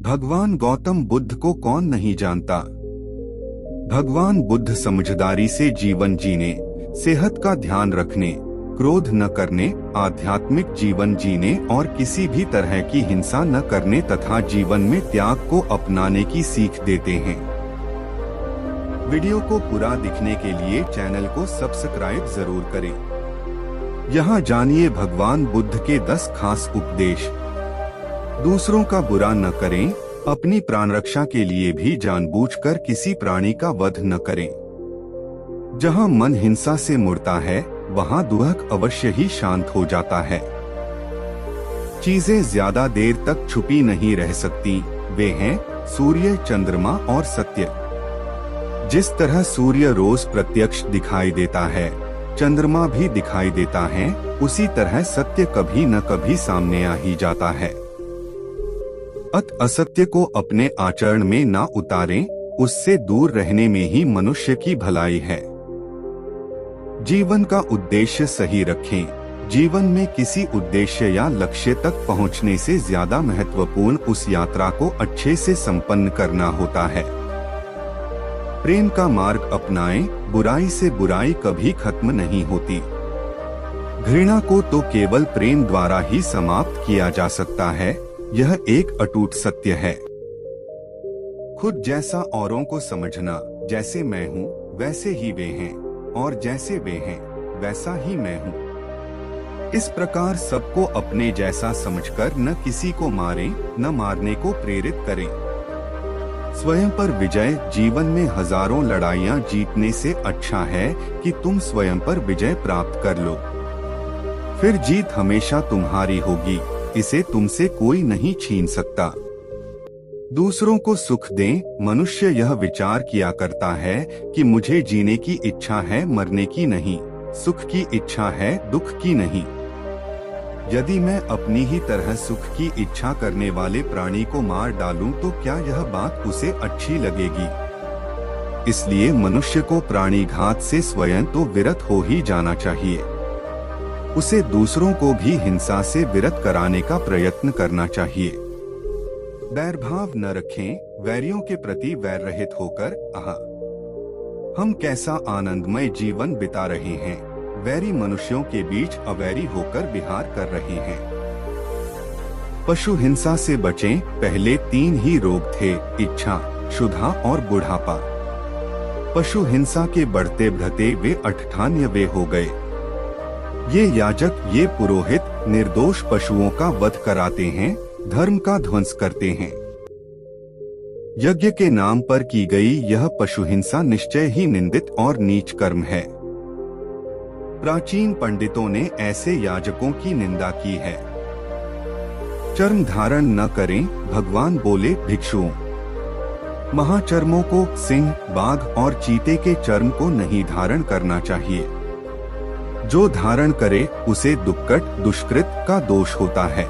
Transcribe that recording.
भगवान गौतम बुद्ध को कौन नहीं जानता। भगवान बुद्ध समझदारी से जीवन जीने, सेहत का ध्यान रखने, क्रोध न करने, आध्यात्मिक जीवन जीने और किसी भी तरह की हिंसा न करने तथा जीवन में त्याग को अपनाने की सीख देते हैं। वीडियो को पूरा दिखने के लिए चैनल को सब्सक्राइब जरूर करें। यहाँ जानिए भगवान बुद्ध के 10 खास उपदेश। दूसरों का बुरा न करें, अपनी प्राण रक्षा के लिए भी जानबूझकर किसी प्राणी का वध न करें। जहाँ मन हिंसा से मुड़ता है, वहाँ दुख अवश्य ही शांत हो जाता है। चीजें ज्यादा देर तक छुपी नहीं रह सकती, वे हैं सूर्य, चंद्रमा और सत्य। जिस तरह सूर्य रोज प्रत्यक्ष दिखाई देता है, चंद्रमा भी दिखाई देता है, उसी तरह सत्य कभी न कभी सामने आ ही जाता है। असत्य को अपने आचरण में ना उतारें, उससे दूर रहने में ही मनुष्य की भलाई है। जीवन का उद्देश्य सही रखें। जीवन में किसी उद्देश्य या लक्ष्य तक पहुंचने से ज्यादा महत्वपूर्ण उस यात्रा को अच्छे से संपन्न करना होता है। प्रेम का मार्ग अपनाएं, बुराई से बुराई कभी खत्म नहीं होती। घृणा को तो केवल प्रेम द्वारा ही समाप्त किया जा सकता है, यह एक अटूट सत्य है। खुद जैसा औरों को समझना, जैसे मैं हूँ वैसे ही वे हैं, और जैसे वे हैं वैसा ही मैं हूँ। इस प्रकार सबको अपने जैसा समझकर न किसी को मारें, न मारने को प्रेरित करें। स्वयं पर विजय। जीवन में हजारों लड़ाइयाँ जीतने से अच्छा है कि तुम स्वयं पर विजय प्राप्त कर लो। फिर जीत हमेशा तुम्हारी होगी, इसे तुमसे कोई नहीं छीन सकता। दूसरों को सुख दें। मनुष्य यह विचार किया करता है कि मुझे जीने की इच्छा है, मरने की नहीं। सुख की इच्छा है, दुख की नहीं। यदि मैं अपनी ही तरह सुख की इच्छा करने वाले प्राणी को मार डालूं तो क्या यह बात उसे अच्छी लगेगी? इसलिए मनुष्य को प्राणीघात से स्वयं तो विरत हो ही जाना चाहिए। उसे दूसरों को भी हिंसा से विरत कराने का प्रयत्न करना चाहिए। वैरभाव न रखें। वैरियों के प्रति वैर रहित होकर हम कैसा आनंदमय जीवन बिता रहे हैं। वैरी मनुष्यों के बीच अवैरी होकर विहार कर रहे हैं। पशु हिंसा से बचें। पहले 3 ही रोग थे, इच्छा, क्षुधा और बुढ़ापा। पशु हिंसा के बढ़ते बढ़ते वे 98 हो गए। ये याजक, ये पुरोहित निर्दोष पशुओं का वध कराते हैं, धर्म का ध्वंस करते हैं। यज्ञ के नाम पर की गई यह पशु हिंसा निश्चय ही निंदित और नीच कर्म है। प्राचीन पंडितों ने ऐसे याजकों की निंदा की है। चर्म धारण न करें। भगवान बोले, भिक्षुओं, महाचर्मों को, सिंह, बाघ और चीते के चर्म को नहीं धारण करना चाहिए। जो धारण करे उसे दुक्कट, दुष्कृत का दोष होता है।